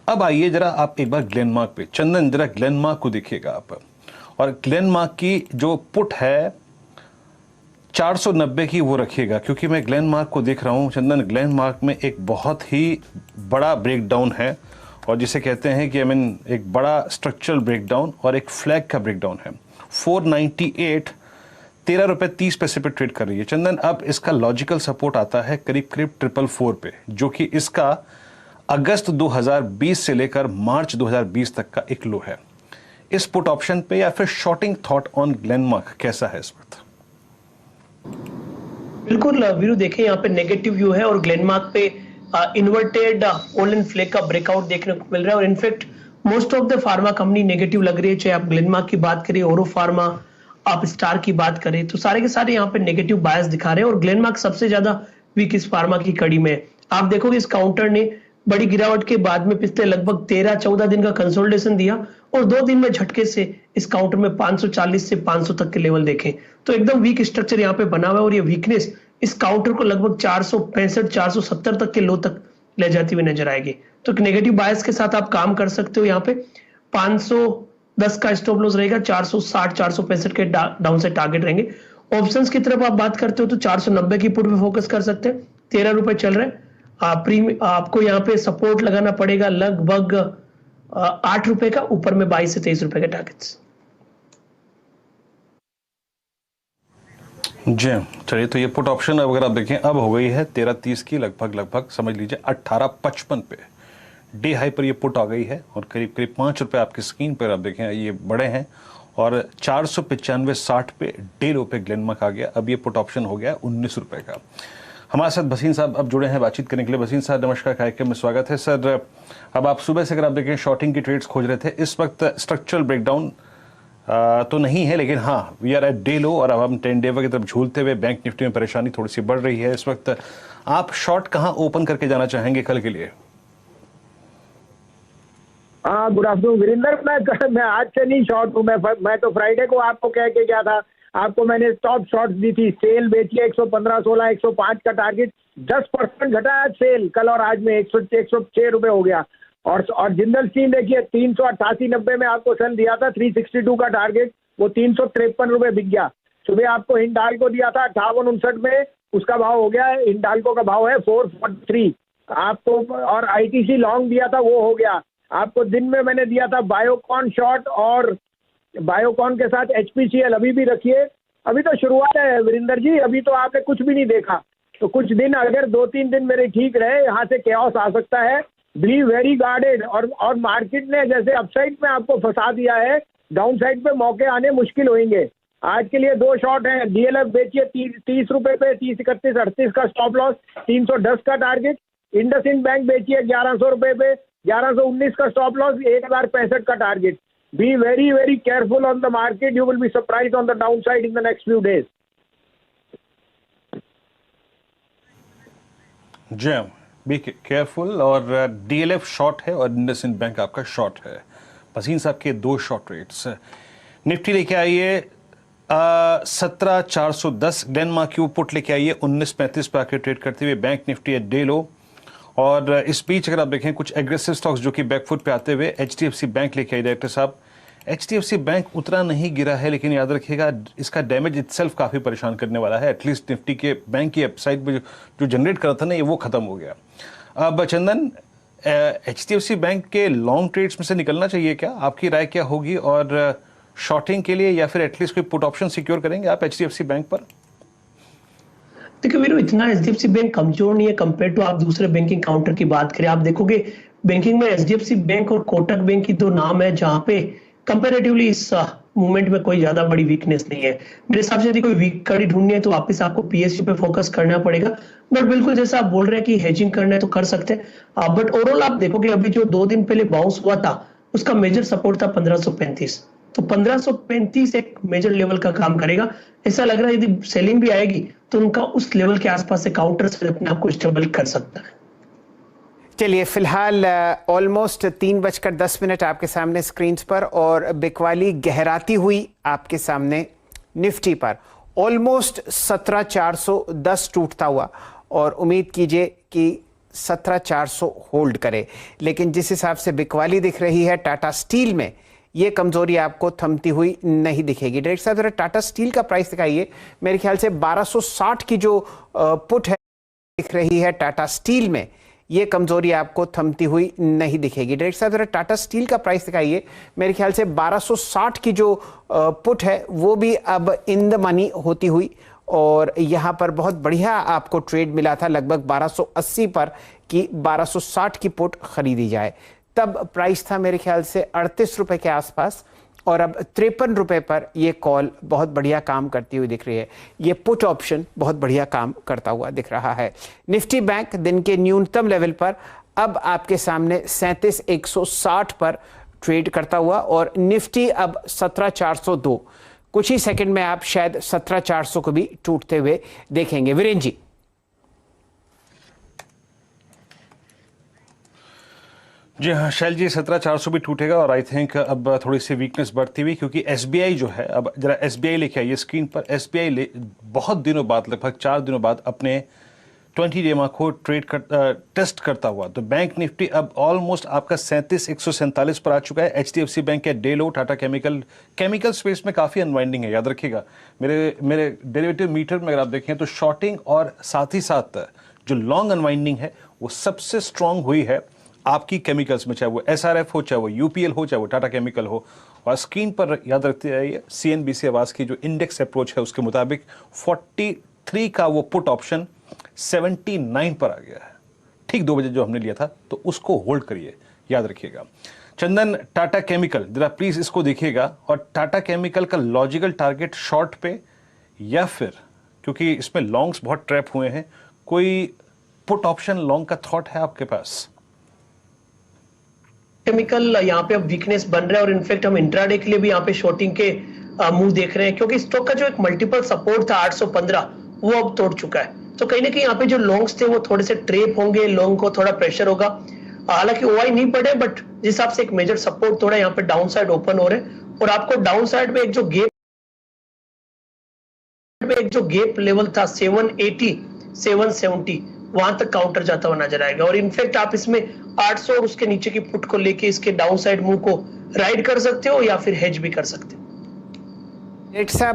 अब आइए जरा आप एक बार ग्लेनमार्क पे, चंदन जरा ग्लेनमार्क को देखिएगा आप, और ग्लेनमार्क की जो पुट है 490 की वो रखिएगा, क्योंकि मैं ग्लेनमार्क को देख रहा हूं चंदन, ग्लेनमार्क में एक बहुत ही बड़ा ब्रेकडाउन है, और जिसे कहते हैं कि एक बड़ा स्ट्रक्चरल ब्रेकडाउन और एक फ्लैग का ब्रेकडाउन है। 498 13 रुपए 30 पैसे पे ट्रेड कर रही है चंदन। अब इसका लॉजिकल सपोर्ट आता है करीब करीब 444 पे, जो कि इसका अगस्त 2020 से लेकर मार्च 2020 तक का एक लो है। इस पुट ऑप्शन पे या फिर शॉर्टिंग थॉट ऑन ग्लेनमार्क कैसा है इस वक्त? बिल्कुल वीरू, देखें यहाँ पे नेगेटिव व्यू है और ग्लेनमार्क पे इन्वर्टेड पोलन फ्लैग का ब्रेकआउट देखने को मिल रहा है, और in fact most of the pharma company negative लग रही है। चाहे आप ग्लेनमार्क की बात करें, ओरो फार्मा, आप स्टार की बात करें, तो सारे के सारे यहाँ पे नेगेटिव बायस दिखा रहे हैं, और ग्लेनमार्क सबसे ज्यादा वीक इस फार्मा की कड़ी में। आप देखोगे इस काउंटर ने बड़ी गिरावट के बाद में पिछले लगभग 13-14 दिन का कंसोलिडेशन दिया, और 2 दिन में झटके से इस काउंटर में 540 से 500 तक के लेवल देखें तो एकदम वीक स्ट्रक्चर यहाँ पे बना हुआ है, और ये वीकनेस इस काउंटर को लगभग 465-470 तक के लो तक ले जाती हुई नजर आएगी। तो नेगेटिव बायस के साथ आप काम कर सकते हो। यहाँ पे 510 का स्टॉप लॉस रहेगा, 460-465 के डाउन से टारगेट रहेंगे। ऑप्शंस की तरफ आप बात करते हो तो 490 की पुट पे फोकस कर सकते हैं, 13 रुपए चल रहे हैं। आपको यहाँ पे सपोर्ट लगाना पड़ेगा लगभग 8 रुपए का, ऊपर में 22 से 23 रुपए के टारगेट्स। जी चलिए, तो ये पुट ऑप्शन अगर आप देखें अब हो गई है 13:30 की, लगभग समझ लीजिए 18:55 पे डे हाई पर ये पुट आ गई है, और करीब करीब 5 रुपए आपकी स्क्रीन पर आप देखें ये बड़े हैं, और 495.60 पे डे लो पे ग्लेनमार्क आ गया। अब ये पुट ऑप्शन हो गया 19 रुपए का। हमारे साथ भसीन साहब अब जुड़े हैं बातचीत करने के लिए। भसीन साहब नमस्कार, कार्यक्रम में स्वागत है सर। अब आप सुबह से अगर आप देखें शॉर्टिंग की ट्रेड्स खोज रहे थे, इस वक्त स्ट्रक्चरल ब्रेकडाउन तो नहीं है, लेकिन हाँ we are at day low, और अब हम 10 डे की तरफ झूलते हुए बैंक निफ्टी में परेशानी थोड़ी सी बढ़ रही है इस वक्त। आप शॉर्ट कहाँ ओपन करके जाना चाहेंगे कल के लिए? हाँ, गुड आफ्टरनून वीरेंद्र। मैं आज से नहीं शॉर्ट हूँ, मैं तो फ्राइडे को आपको कह के गया था, आपको मैंने स्टॉप शॉर्ट्स दी थी। सेल बेचिए 115-16 105 का टारगेट, 10% घटा है सेल कल और आज में, 106 रुपए हो गया। और जिंदल स्टील देखिए 388.90 में आपको सेल दिया था, 362 का टारगेट, वो 353 रुपए बिक गया। सुबह आपको हिंडाल्को दिया था 58-59 में, उसका भाव हो गया है, हिंडाल्को का भाव है 443 आपको। और आईटीसी लॉन्ग दिया था, वो हो गया आपको। दिन में मैंने दिया था बायोकॉन शॉर्ट, और बायोकॉन के साथ एचपीसीएल अभी भी रखिए। अभी तो शुरुआत है वीरेंद्र जी, अभी तो आपने कुछ भी नहीं देखा, तो कुछ दिन अगर 2-3 दिन मेरे ठीक रहे, यहाँ से कैओस आ सकता है। Be very guarded. और मार्केट ने जैसे अपसाइड में आपको फंसा दिया है, डाउन साइड पे मौके आने मुश्किल होंगे। आज के लिए 2 शॉर्ट हैं। डीएलएफ बेचिए 30 रुपए पे, 30, 31, 38 का स्टॉप लॉस, 310 का टारगेट। इंडसइंड बैंक बेचिए 1100 रुपए पे, 1119 का स्टॉप लॉस, 1065 का target. Be very, very careful on the market. You will be surprised on the downside in the next few days. G be careful. और डीएलएफ शॉर्ट है और IndusInd bank आपका शॉर्ट है। भसीन साहब के 2 शॉर्ट रेट्स। निफ्टी लेके आइए 17,410, ग्लेनमार्क की पुट लेके आइए 19.35 पे आके ट्रेड करते हुए, bank Nifty at day low. और इस बीच अगर आप देखें कुछ एग्रेसिव स्टॉक्स जो कि बैकफुट पे आते हुए, एचडीएफसी बैंक लेके आई डायरेक्टर साहब। एचडीएफसी बैंक उतना नहीं गिरा है, लेकिन याद रखिएगा इसका डैमेज इटसेल्फ काफ़ी परेशान करने वाला है। एटलीस्ट निफ्टी के बैंक की अपसाइड में जो जनरेट कर रहा था ना, ये वो खत्म हो गया। अब चंदन, एचडीएफसी बैंक के लॉन्ग ट्रेड्स में से निकलना चाहिए क्या? आपकी राय क्या होगी? और शॉर्टिंग के लिए या फिर एटलीस्ट कोई पुट ऑप्शन सिक्योर करेंगे आप एचडीएफसी बैंक पर? देखिए वीरू, इतना एचडीएफसी बैंक कमजोर नहीं है कंपेयर टू आप दूसरे बैंकिंग काउंटर की बात करें। आप देखोगे बैंकिंग में एचडीएफसी बैंक और कोटक बैंक की 2 नाम है जहां पे कंपैरेटिवली इस मूवमेंट में कोई ज्यादा बड़ी वीकनेस नहीं है। मेरे हिसाब से यदि कोई वीक कड़ी ढूंढनी है तो वापस आपको पीएसयू पे फोकस करना पड़ेगा। बट बिल्कुल जैसा आप बोल रहे हैं कि हेजिंग करना है तो कर सकते हैं। बट ओवरऑल आप देखोगे अभी जो 2 दिन पहले बाउंस हुआ था, उसका मेजर सपोर्ट था 1535। तो 1535 एक मेजर लेवल का काम करेगा। ऐसा लग रहा है यदि सेलिंग भी आएगी तो उनका उस लेवल के आसपास से काउंटर से अपने आप को स्टेबल कर सकता है। चलिए, फिलहाल ऑलमोस्ट 3:10 आपके सामने स्क्रीन पर, और बिकवाली गहराती हुई आपके सामने निफ्टी पर ऑलमोस्ट 17,410 टूटता हुआ, और उम्मीद कीजिए कि 17,400 होल्ड करे। लेकिन जिस हिसाब से बिकवाली दिख रही है टाटा स्टील में, ये कमजोरी आपको थमती हुई नहीं दिखेगी। डायरेक्टर साहब जरा टाटा स्टील का प्राइस दिखाइए। मेरे ख्याल से 1260 की जो पुट है दिख रही है टाटा स्टील में, ये कमजोरी आपको थमती हुई नहीं दिखेगी। डायरेक्टर साहब जरा टाटा स्टील का प्राइस दिखाइए। मेरे ख्याल से 1260 की जो पुट है वो भी अब इन द मनी होती हुई, और यहाँ पर बहुत बढ़िया आपको ट्रेड मिला था लगभग 1280 पर कि 1260 की पुट खरीदी जाए। तब प्राइस था मेरे ख्याल से 38 रुपए के आसपास, और अब 53 रुपए पर यह कॉल बहुत बढ़िया काम करती हुई दिख रही है। ये पुट ऑप्शन बहुत बढ़िया काम करता हुआ दिख रहा है। निफ्टी बैंक दिन के न्यूनतम लेवल पर अब आपके सामने 37,160 पर ट्रेड करता हुआ, और निफ्टी अब 17,402। कुछ ही सेकंड में आप शायद 17,400 को भी टूटते हुए देखेंगे। वीरेंद्र जी। जी हाँ शैल जी, 17,400 भी टूटेगा, और आई थिंक अब थोड़ी सी वीकनेस बढ़ती हुई, क्योंकि एसबीआई जो है, अब जरा एसबीआई लेके आइए स्क्रीन पर। एसबीआई बहुत दिनों बाद, लगभग 4 दिनों बाद अपने 20 डे को टेस्ट करता हुआ, तो बैंक निफ्टी अब ऑलमोस्ट आपका 37,147 पर आ चुका है। एचडीएफसी बैंक है डे लो, टाटा केमिकल स्पेस में काफ़ी अनवाइंडिंग है, याद रखिएगा। मेरे डेरिवेटिव मीटर में अगर आप देखें तो शॉर्टिंग और साथ ही साथ जो लॉन्ग अनवाइंडिंग है वो सबसे स्ट्रांग हुई है आपकी केमिकल्स में, चाहे वो एसआरएफ हो, चाहे वो यूपीएल हो, चाहे वो टाटा केमिकल हो। और स्क्रीन पर याद रखते रहिए सीएनबीसी आवास की जो इंडेक्स अप्रोच है उसके मुताबिक 43 का वो पुट ऑप्शन 79 पर आ गया है। ठीक 2 बजे जो हमने लिया था, तो उसको होल्ड करिए, याद रखिएगा। चंदन, टाटा केमिकल जरा प्लीज इसको देखिएगा, और टाटा केमिकल का लॉजिकल टारगेट शॉर्ट पे, या फिर क्योंकि इसमें लॉन्ग्स बहुत ट्रैप हुए हैं, कोई पुट ऑप्शन लॉन्ग का थॉट है आपके पास? केमिकल यहाँ पे अब वीकनेस बन रहा है, और इनफैक्ट हम इंट्राडे के लिए भी यहाँ पे शॉर्टिंग के मूव देख रहे हैं, क्योंकि स्टॉक का जो एक मल्टीपल सपोर्ट था 815 वो अब तोड़ चुका है। तो कहीं ना कहीं यहाँ पे जो लॉन्ग्स थे वो थोड़े से ट्रेप होंगे, लॉन्ग को थोड़ा प्रेशर होगा। हालांकि ओआई नहीं बढ़े, बट जिस हिसाब से एक मेजर सपोर्ट तोड़ा, यहाँ पे डाउन साइड ओपन हो रहे हैं, और आपको डाउन साइड में एक जो गेप लेवल था 780 770 वहां तक काउंटर जाता हुआ नजर आएगा। और इनफैक्ट आप इसमें 800 और उसके नीचे की पुट को लेके इसके डाउन साइड मूव को राइड कर सकते हो, या फिर हेज भी कर सकते हो।